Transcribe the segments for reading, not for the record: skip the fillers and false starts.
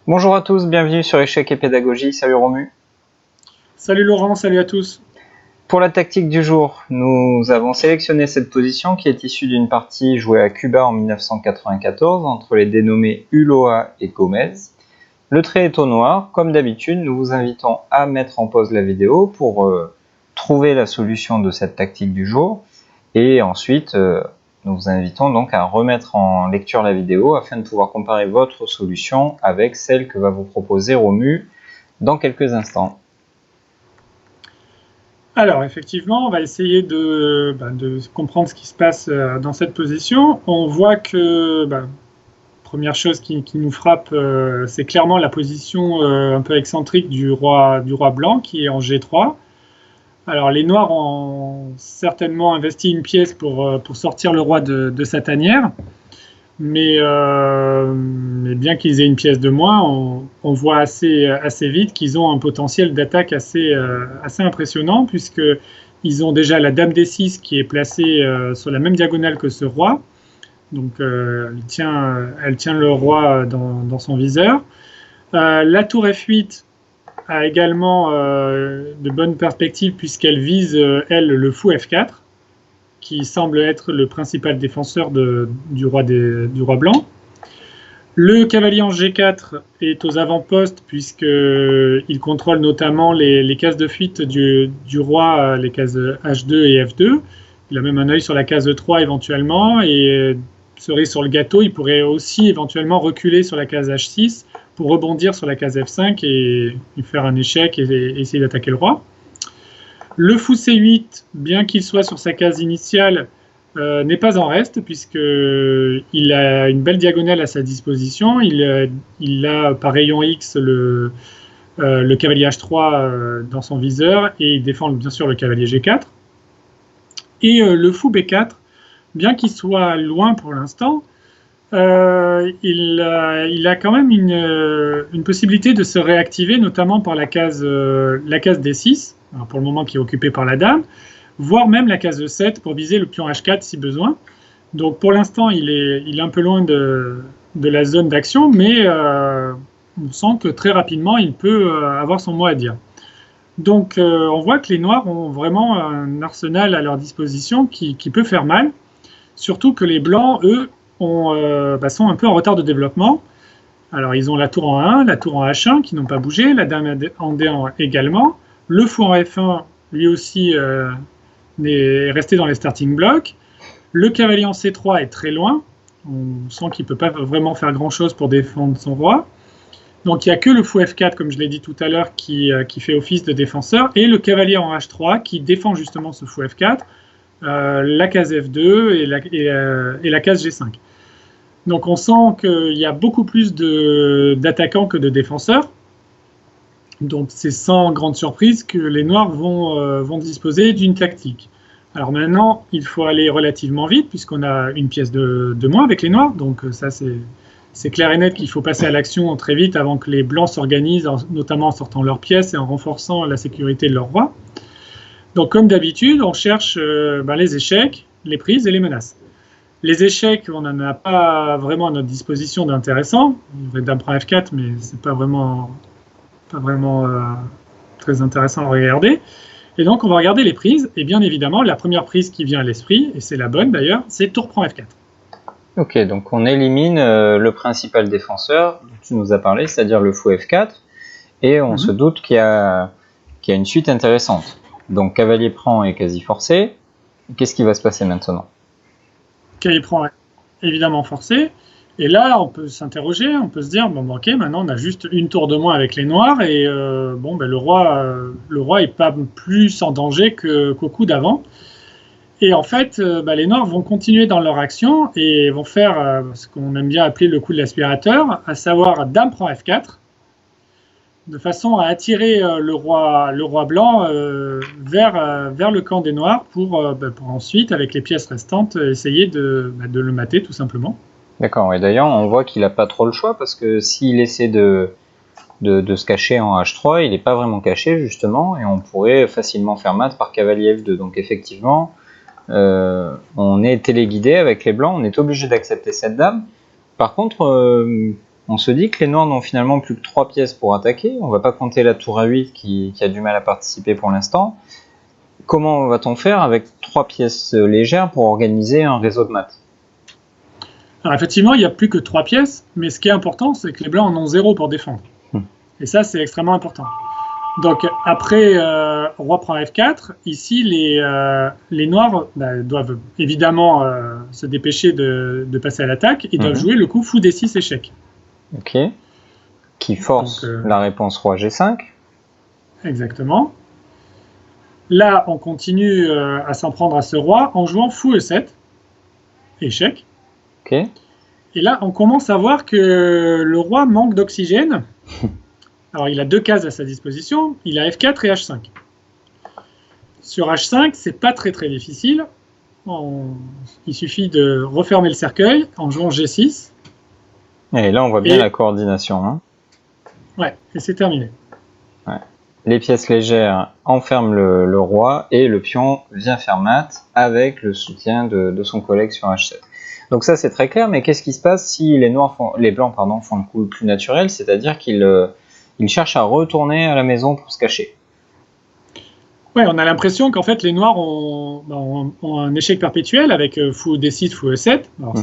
Bonjour à tous, bienvenue sur Échecs et Pédagogie, salut Romu. Salut Laurent, salut à tous. Pour la tactique du jour, nous avons sélectionné cette position qui est issue d'une partie jouée à Cuba en 1994 entre les dénommés Ulloa et Gomez. Le trait est au noir, comme d'habitude, nous vous invitons à mettre en pause la vidéo pour trouver la solution de cette tactique du jour et ensuite nous vous invitons donc à remettre en lecture la vidéo afin de pouvoir comparer votre solution avec celle que va vous proposer Romu dans quelques instants. Alors effectivement, on va essayer de comprendre ce qui se passe dans cette position. On voit que, première chose qui nous frappe, c'est clairement la position un peu excentrique du roi blanc qui est en G3. Alors les noirs ont certainement investi une pièce pour sortir le roi de sa tanière. Mais bien qu'ils aient une pièce de moins, on voit assez vite qu'ils ont un potentiel d'attaque assez impressionnant, puisqu'ils ont déjà la dame D6 qui est placée sur la même diagonale que ce roi. Donc elle tient le roi dans son viseur. La tour F8 a également de bonnes perspectives, puisqu'elle vise, elle, le fou F4, qui semble être le principal défenseur du roi blanc. Le cavalier en G4 est aux avant-postes, puisqu'il contrôle notamment les cases de fuite du roi, les cases H2 et F2. Il a même un œil sur la case 3 éventuellement, et cerise sur le gâteau, il pourrait aussi éventuellement reculer sur la case H6 pour rebondir sur la case F5 et faire un échec et essayer d'attaquer le roi. Le fou C8, bien qu'il soit sur sa case initiale, n'est pas en reste, puisqu'il a une belle diagonale à sa disposition. Il a par rayon X le cavalier H3 dans son viseur, et il défend bien sûr le cavalier G4. Et le fou B4, bien qu'il soit loin pour l'instant, il a quand même une possibilité de se réactiver, notamment par la case D6, alors pour le moment qui est occupée par la dame, voire même la case 7 pour viser le pion H4 si besoin. Donc pour l'instant, il est un peu loin de la zone d'action, mais on sent que très rapidement, il peut avoir son mot à dire. Donc on voit que les noirs ont vraiment un arsenal à leur disposition qui peut faire mal, surtout que les blancs, eux, sont un peu en retard de développement. Alors ils ont la tour en 1, la tour en H1 qui n'ont pas bougé, la dame en D1 également, le fou en F1 lui aussi est resté dans les starting blocks. Le cavalier en C3 est très loin. On sent qu'il ne peut pas vraiment faire grand-chose pour défendre son roi. Donc il n'y a que le fou F4, comme je l'ai dit tout à l'heure, qui fait office de défenseur, et le cavalier en H3 qui défend justement ce fou F4, la case F2 et la case G5. Donc on sent qu'il y a beaucoup plus d'attaquants que de défenseurs. Donc c'est sans grande surprise que les noirs vont disposer d'une tactique. Alors maintenant, il faut aller relativement vite, puisqu'on a une pièce de moins avec les noirs. Donc ça, c'est clair et net qu'il faut passer à l'action très vite avant que les blancs s'organisent, notamment en sortant leurs pièces et en renforçant la sécurité de leur roi. Donc comme d'habitude, on cherche les échecs, les prises et les menaces. Les échecs, on n'en a pas vraiment à notre disposition d'intéressant. Dame prend F4, mais c'est pas vraiment très intéressant à regarder. Et donc on va regarder les prises, et bien évidemment la première prise qui vient à l'esprit, et c'est la bonne d'ailleurs, c'est tour prend F4. Ok, donc on élimine le principal défenseur dont tu nous as parlé, c'est-à-dire le fou F4, et on se doute qu'il y a une suite intéressante. Donc cavalier prend est quasi forcé. Qu'est-ce qui va se passer maintenant? Cavalier prend est évidemment forcé. Et là, on peut s'interroger, on peut se dire, ok, maintenant on a juste une tour de moins avec les noirs, et le roi est pas plus en danger qu'au coup d'avant. Et en fait, les noirs vont continuer dans leur action et vont faire ce qu'on aime bien appeler le coup de l'aspirateur, à savoir dame prend F4, de façon à attirer le roi blanc vers le camp des noirs pour ensuite, avec les pièces restantes, essayer de le mater tout simplement. D'accord, et d'ailleurs on voit qu'il n'a pas trop le choix, parce que s'il essaie de se cacher en H3, il n'est pas vraiment caché justement, et on pourrait facilement faire mat par cavalier F2. Donc effectivement, on est téléguidé avec les blancs, on est obligé d'accepter cette dame. Par contre, on se dit que les noirs n'ont finalement plus que 3 pièces pour attaquer. On ne va pas compter la tour A8 qui a du mal à participer pour l'instant. Comment va-t-on faire avec 3 pièces légères pour organiser un réseau de maths? Alors effectivement, il n'y a plus que 3 pièces, mais ce qui est important, c'est que les blancs en ont 0 pour défendre. Et ça, c'est extrêmement important. Donc après, roi prend F4, ici les noirs doivent évidemment se dépêcher de passer à l'attaque et doivent jouer le coup fou D6 échec. Ok. Qui force la réponse roi G5. Exactement. Là, on continue à s'en prendre à ce roi en jouant fou E7, échec. Ok. Et là, on commence à voir que le roi manque d'oxygène. Alors, il a 2 cases à sa disposition. Il a F4 et H5. Sur H5, c'est pas très très difficile. Il suffit de refermer le cercueil en jouant G6. Et là, on voit bien la coordination. Hein. Ouais, et c'est terminé. Ouais. Les pièces légères enferment le roi et le pion vient faire mat avec le soutien de son collègue sur H7. Donc ça, c'est très clair, mais qu'est-ce qui se passe si les blancs font le coup le plus naturel, c'est-à-dire qu'ils cherchent à retourner à la maison pour se cacher? Ouais, on a l'impression qu'en fait, les noirs ont un échec perpétuel avec fou D6, fou E7. Alors,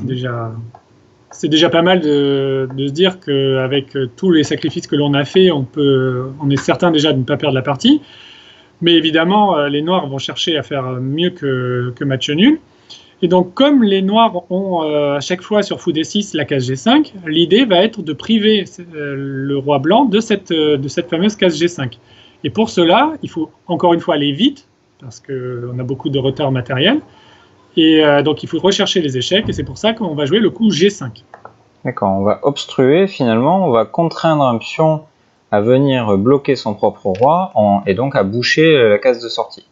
c'est déjà pas mal de se dire qu'avec tous les sacrifices que l'on a fait, on est certain déjà de ne pas perdre la partie. Mais évidemment, les noirs vont chercher à faire mieux que match nul. Et donc, comme les noirs ont à chaque fois sur fou D6 la case G5, l'idée va être de priver le roi blanc de cette fameuse case G5. Et pour cela, il faut encore une fois aller vite, parce qu'on a beaucoup de retard matériel. Et donc, il faut rechercher les échecs, et c'est pour ça qu'on va jouer le coup G5. D'accord, on va obstruer finalement, on va contraindre un pion à venir bloquer son propre roi, et donc à boucher la case de sortie.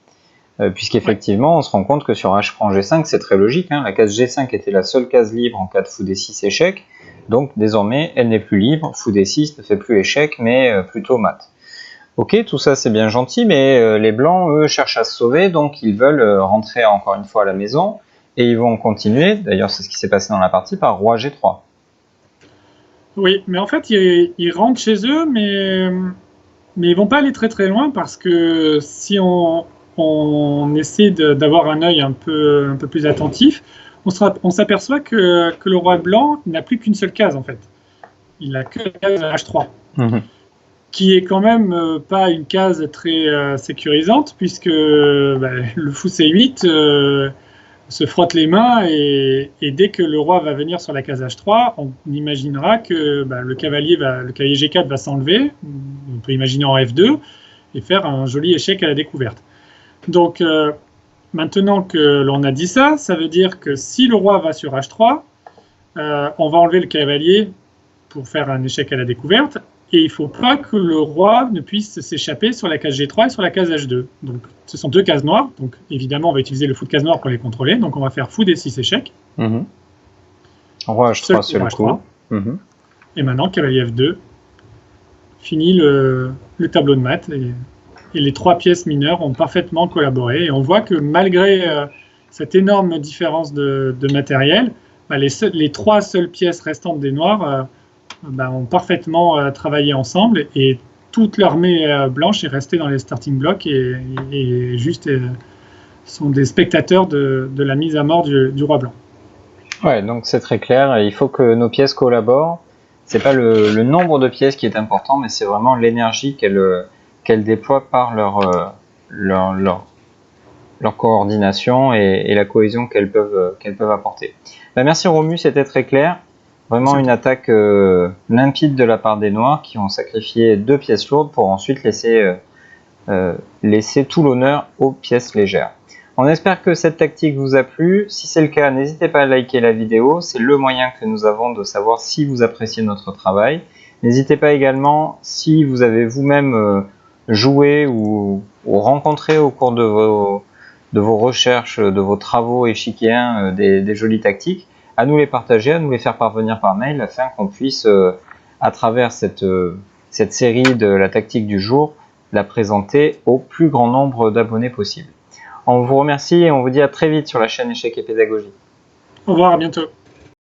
Puisqu'effectivement, on se rend compte que sur H prend G5, c'est très logique. Hein, la case G5 était la seule case libre en cas de fou D6 échec. Donc désormais, elle n'est plus libre. Fou D6 ne fait plus échec, mais plutôt mat. Ok, tout ça c'est bien gentil, mais les blancs, eux, cherchent à se sauver, donc ils veulent rentrer encore une fois à la maison. Et ils vont continuer, d'ailleurs c'est ce qui s'est passé dans la partie, par roi G3. Oui, mais en fait, ils rentrent chez eux, mais ils vont pas aller très très loin, parce que si on essaie d'avoir un œil un peu plus attentif, on s'aperçoit que le roi blanc n'a plus qu'une seule case en fait. Il n'a que la case H3, qui est quand même pas une case très sécurisante, puisque le fou C8 se frotte les mains, et dès que le roi va venir sur la case H3, on imaginera que le cavalier G4 va s'enlever, on peut imaginer en F2, et faire un joli échec à la découverte. Donc, maintenant que l'on a dit ça, ça veut dire que si le roi va sur H3, on va enlever le cavalier pour faire un échec à la découverte, et il ne faut pas que le roi ne puisse s'échapper sur la case G3 et sur la case H2. Donc, ce sont 2 cases noires, donc évidemment, on va utiliser le fou de case noire pour les contrôler, donc on va faire fou D6 échec. Roi H3 sur le coup. Et maintenant, cavalier F2, fini le tableau de maths, et les 3 pièces mineures ont parfaitement collaboré. Et on voit que malgré cette énorme différence de matériel, les 3 seules pièces restantes des noirs ont parfaitement travaillé ensemble, et toute l'armée blanche est restée dans les starting blocks et juste sont des spectateurs de la mise à mort du roi blanc. Ouais, donc c'est très clair, il faut que nos pièces collaborent. C'est pas le nombre de pièces qui est important, mais c'est vraiment l'énergie qu'elles déploient par leur coordination et la cohésion qu'elles peuvent apporter. Merci Romu, c'était très clair. Vraiment une attaque limpide de la part des noirs, qui ont sacrifié 2 pièces lourdes pour ensuite laisser tout l'honneur aux pièces légères. On espère que cette tactique vous a plu. Si c'est le cas, n'hésitez pas à liker la vidéo. C'est le moyen que nous avons de savoir si vous appréciez notre travail. N'hésitez pas également, si vous avez vous-même joué ou rencontré au cours de vos recherches, de vos travaux échiquiens, des jolies tactiques, à nous les partager, à nous les faire parvenir par mail, afin qu'on puisse, à travers cette série de la tactique du jour, la présenter au plus grand nombre d'abonnés possible. On vous remercie et on vous dit à très vite sur la chaîne Échecs et Pédagogie. Au revoir, à bientôt.